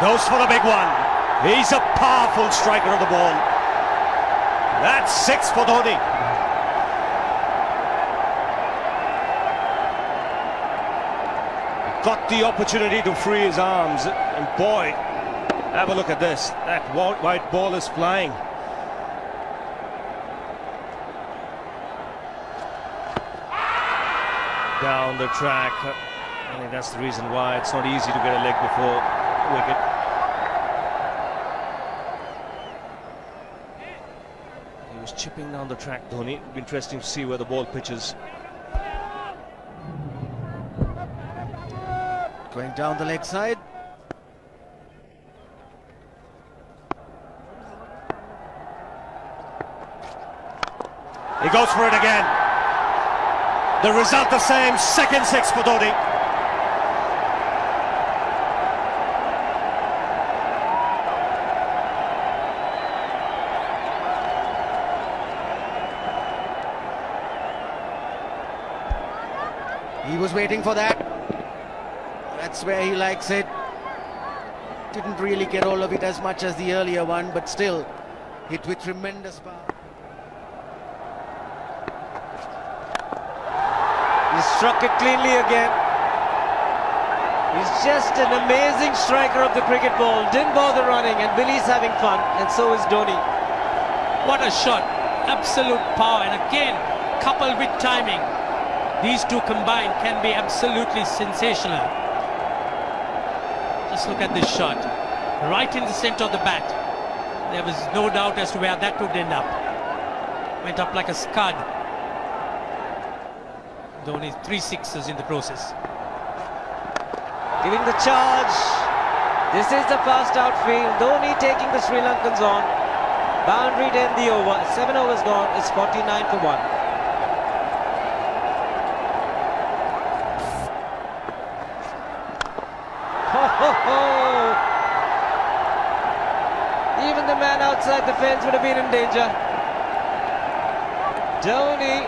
Goes for the big one. He's a powerful striker of the ball. That's 6 for Dhoni. Got the opportunity to free his arms, and boy, have a look at this. That white ball is flying. Down the track. I think that's the reason why it's not easy to get a leg before wicket. He was chipping down the track, Dhoni. It'll be interesting to see where the ball pitches. Going down the leg side. He goes for it again. The result the same, second 6 for Dhoni. He was waiting for that. That's where he likes it. Didn't really get all of it as much as the earlier one, but still hit with tremendous power. He struck it cleanly again. He's just an amazing striker of the cricket ball. Didn't bother running, and Billy's having fun, and so is Dhoni. What a shot. Absolute power, and again, coupled with timing. These two combined can be absolutely sensational. Just look at this shot. Right in the center of the bat. There was no doubt as to where that would end up. Went up like a scud. Dhoni 3 sixes in the process. Giving the charge. This is the fast outfield. Dhoni taking the Sri Lankans on. Boundary to end the over. 7 overs gone. It's 49 for 1. Even the man outside the fence would have been in danger. Dhoni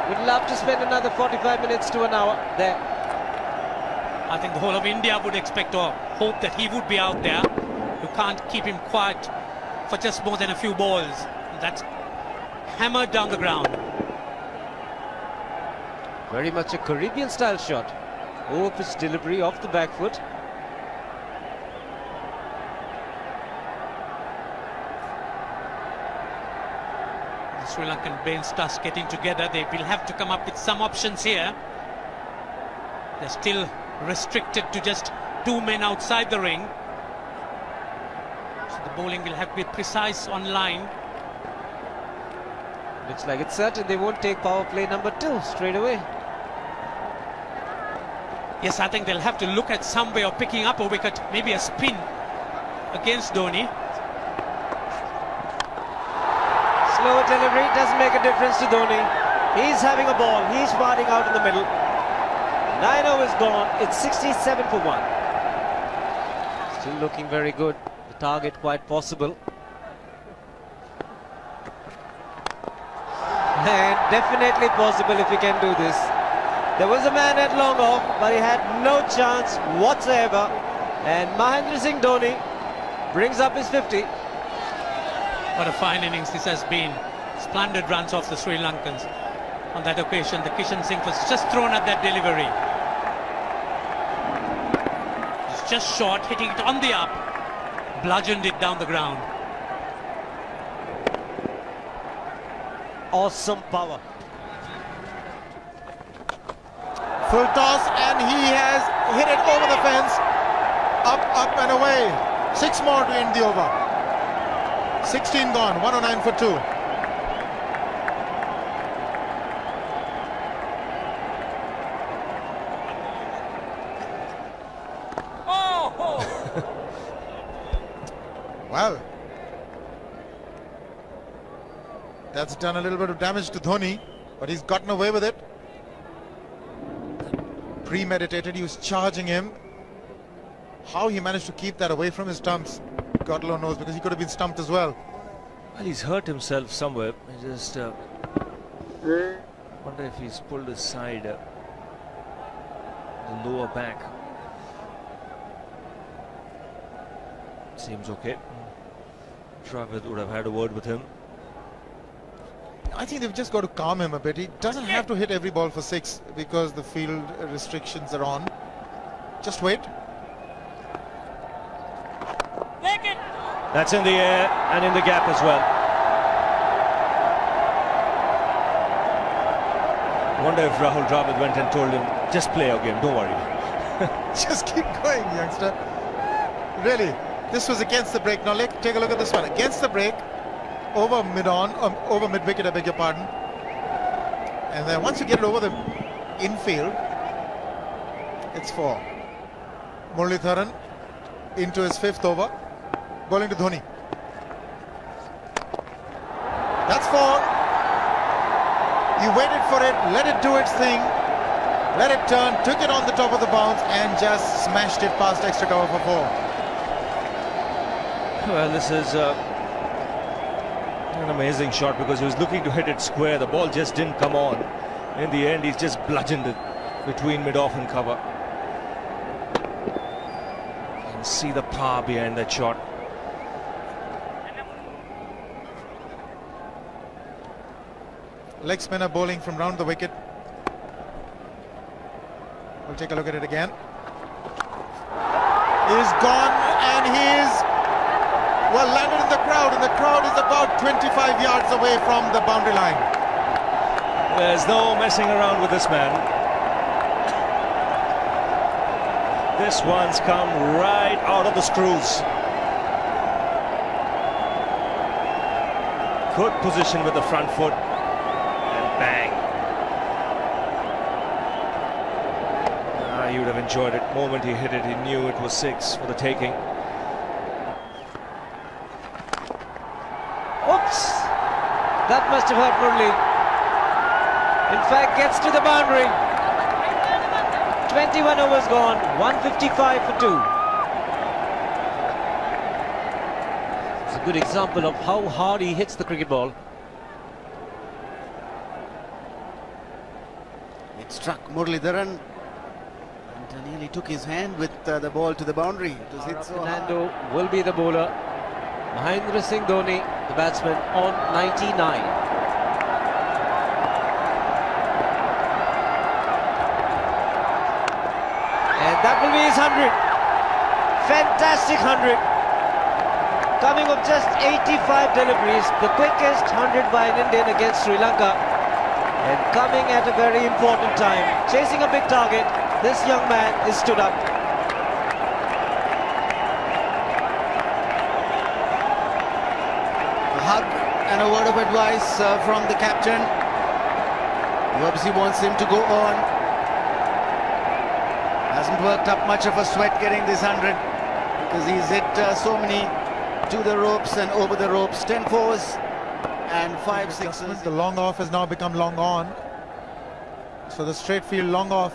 would love to spend another 45 minutes to an hour there. I think the whole of India would expect or hope that he would be out there. You can't keep him quiet for just more than a few balls. That's hammered down the ground. Very much a Caribbean style shot. Over-pitch delivery off the back foot. The Sri Lankan bench starts getting together. They will have to come up with some options here. They're still restricted to just 2 men outside the ring. So the bowling will have to be precise on line. Looks like it's certain they won't take power play number 2 straight away. Yes, I think they'll have to look at some way of picking up a wicket, maybe a spin against Dhoni. Slower delivery doesn't make a difference to Dhoni. He's having a ball. He's batting out in the middle. 9 overs gone. It's 67 for 1. Still looking very good. The target quite possible. And definitely possible if he can do this. There was a man at long off, but he had no chance whatsoever. And Mahendra Singh Dhoni brings up his 50. What a fine innings this has been. Splendid runs off the Sri Lankans. On that occasion, the Kishan Singh was just thrown at that delivery. It's just short, hitting it on the up. Bludgeoned it down the ground. Awesome power. Full toss, and he has hit it over the fence. Up and away. 6 more to end the over. 16 gone, 109 for 2. Well, that's done a little bit of damage to Dhoni, but he's gotten away with it. Premeditated, he was charging him. How he managed to keep that away from his stumps, God alone knows, because he could have been stumped as well. Well, he's hurt himself somewhere. I just wonder if he's pulled aside the lower back. Seems okay. Travis would have had a word with him. I think they've just got to calm him a bit. He doesn't have to hit every ball for 6 because the field restrictions are on. Just wait. That's in the air and in the gap as well. Wonder if Rahul Dravid went and told him, just play your game, don't worry. Just keep going, youngster. Really, this was against the break. Now take a look at this one. Against the break, over mid-wicket, I beg your pardon. And then once you get it over the infield, it's 4. Muralitharan into his 5th over, bowling to Dhoni. That's 4. You waited for it, let it do its thing, let it turn, took it on the top of the bounce and just smashed it past extra cover for 4. Well, this is an amazing shot because he was looking to hit it square. The ball just didn't come on. In the end, he's just bludgeoned it between mid-off and cover. You can see the power behind that shot. Leg spinner bowling from round the wicket. We'll take a look at it again. He's gone and he's well landed in the crowd, and the crowd is about 25 yards away from the boundary line. There's no messing around with this man. This one's come right out of the screws. Good position with the front foot. Bang. He would have enjoyed it. The moment he hit it, he knew it was 6 for the taking. Oops! That must have hurt Murli. In fact, gets to the boundary. 21 overs gone, 155 for 2. It's a good example of how hard he hits the cricket ball. It struck Muralitharan and nearly took his hand with the ball to the boundary. It was hit so hard. Fernando will be the bowler. Mahendra Singh Dhoni, the batsman, on 99. And that will be his 100. Fantastic 100. Coming of just 85 deliveries, the quickest 100 by an Indian against Sri Lanka. And coming at a very important time, chasing a big target, this young man is stood up. A hug and a word of advice from the captain, who obviously wants him to go on. Hasn't worked up much of a sweat getting this 100 because he's hit so many to the ropes and over the ropes. 10 fours and 5 sixes. The long off has now become long on. So the straight field long off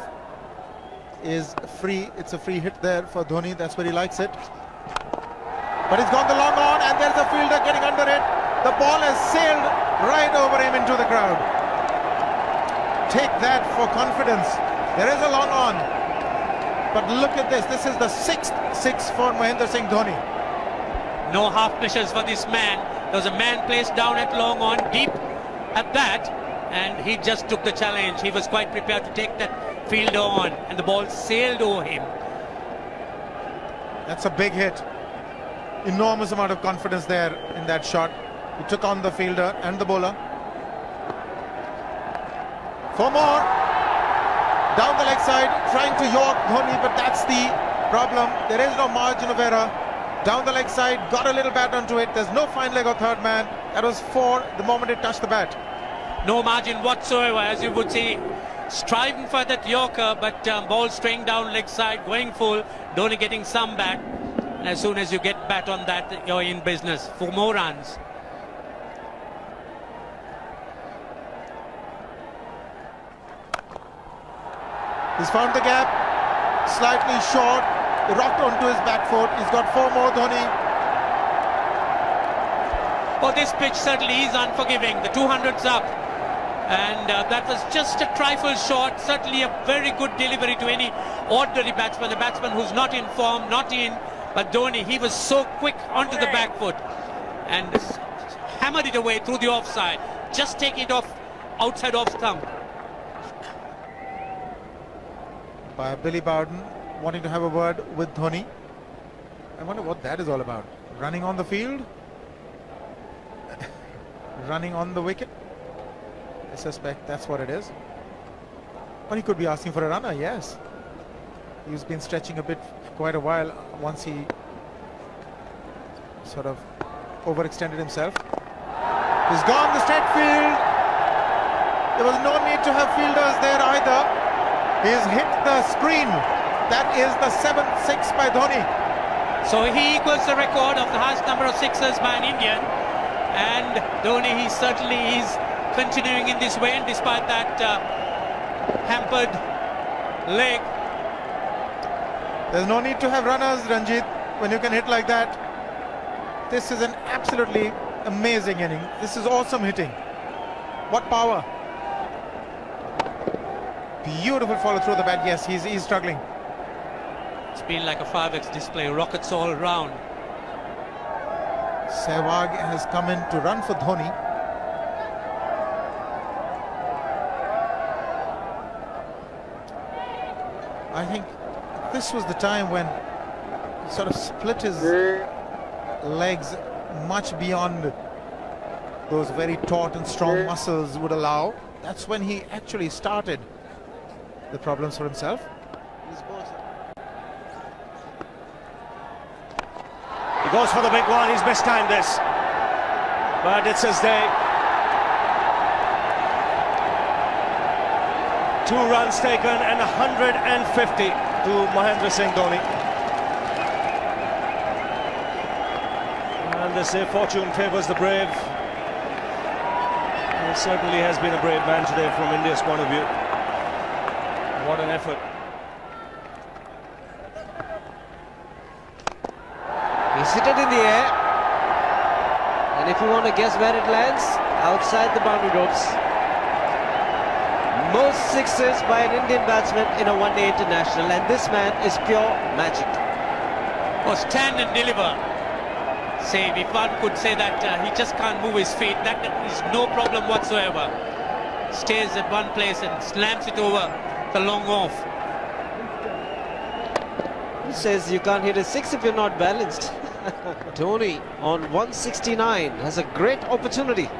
is free. It's a free hit there for Dhoni. That's where he likes it. But he's gone the long on and there's a fielder getting under it. The ball has sailed right over him into the crowd. Take that for confidence. There is a long on. But look at this. This is the 6th 6 for Mahendra Singh Dhoni. No half measures for this man. There was a man placed down at long on, deep at that, and he just took the challenge. He was quite prepared to take that fielder on, and the ball sailed over him. That's a big hit. Enormous amount of confidence there in that shot. He took on the fielder and the bowler. 4 more. Down the leg side, trying to york Dhoni, but that's the problem. There is no margin of error. Down the leg side, got a little bat onto it. There's no fine leg or third man. That was 4 the moment it touched the bat. No margin whatsoever, as you would see. Striving for that yorker, but ball straying down leg side, going full. Dhoni getting some back. And as soon as you get bat on that, you're in business. 4 more runs. He's found the gap. Slightly short. Rocked onto his back foot. He's got 4 more, Dhoni. Oh, this pitch certainly is unforgiving. The 200's up. And that was just a trifle short. Certainly a very good delivery to any ordinary batsman. A batsman who's not in form, not in But Dhoni, he was so quick onto the back foot and hammered it away through the offside. Just take it off outside off stump. By Billy Bowden wanting to have a word with Dhoni. I wonder what that is all about. Running on the field? Running on the wicket? I suspect that's what it is. Or he could be asking for a runner, yes. He's been stretching a bit for quite a while once he sort of overextended himself. He's gone the straight field. There was no need to have fielders there either. He's hit the screen. That is the 7th six by Dhoni. So he equals the record of the highest number of sixes by an Indian. And Dhoni, he certainly is continuing in this way, and despite that hampered leg. There's no need to have runners, Ranjit, when you can hit like that. This is an absolutely amazing inning. This is awesome hitting. What power. Beautiful follow through the bat. Yes, he's struggling. It's been like a 5x display, rockets all around. Sehwag has come in to run for Dhoni. I think this was the time when he sort of split his legs much beyond those very taut and strong muscles would allow. That's when he actually started the problems for himself. He goes for the big one. He's mistimed this, but it's his day. 2 runs taken and 150 to Mahendra Singh Dhoni. And they say fortune favours the brave. He certainly has been a brave man today from India's point of view. What an effort. He's hit it in the air. And if you want to guess where it lands, outside the boundary ropes. Most sixes by an Indian batsman in a one-day international, and this man is pure magic. Or stand and deliver. Say, if one could say that he just can't move his feet, that is no problem whatsoever. Stays at one place and slams it over the long off. He says you can't hit a six if you're not balanced. Dhoni on 169 has a great opportunity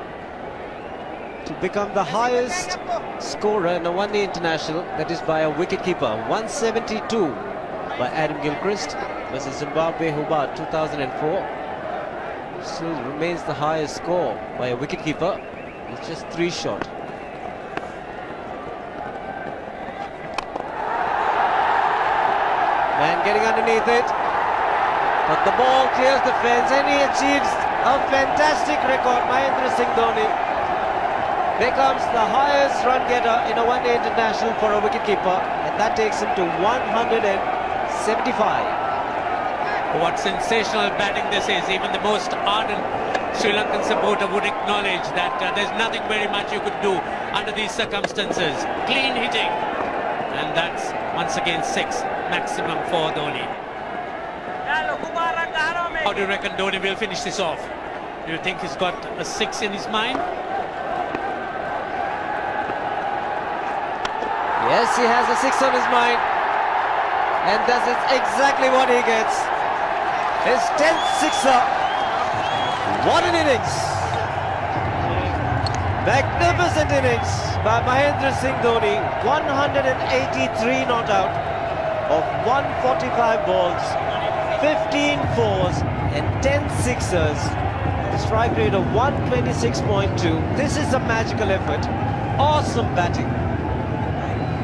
to become the highest scorer in a one-day international, that is by a wicketkeeper. 172 by Adam Gilchrist versus Zimbabwe Hobart 2004. Still remains the highest score by a wicketkeeper. It's just 3 short. Man getting underneath it, but the ball clears the fence and he achieves a fantastic record. Mahendra Singh Dhoni becomes the highest run getter in a one-day international for a wicketkeeper, and that takes him to 175. What sensational batting this is. Even the most ardent Sri Lankan supporter would acknowledge that there's nothing very much you could do under these circumstances. Clean hitting, and that's once again 6 maximum for Dhoni. How do you reckon Dhoni will finish this off? Do you think he's got a 6 in his mind? Yes, he has a 6 on his mind, and that is exactly what he gets. His 10th sixer. What an innings! Magnificent innings by Mahendra Singh Dhoni. 183 not out of 145 balls, 15 fours and 10 sixers. A strike rate of 126.2. This is a magical effort. Awesome batting.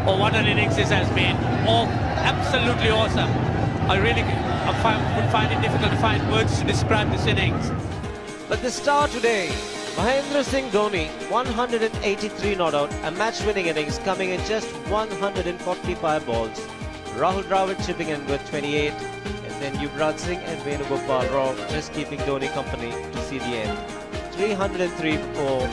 Oh, what an innings this has been. Oh, absolutely awesome. I really would find it difficult to find words to describe this innings. But the star today, Mahendra Singh Dhoni, 183 not out, a match-winning innings coming in just 145 balls. Rahul Dravid chipping in with 28, and then Yuvraj Singh and Venugopal Rao just keeping Dhoni company to see the end. 303 for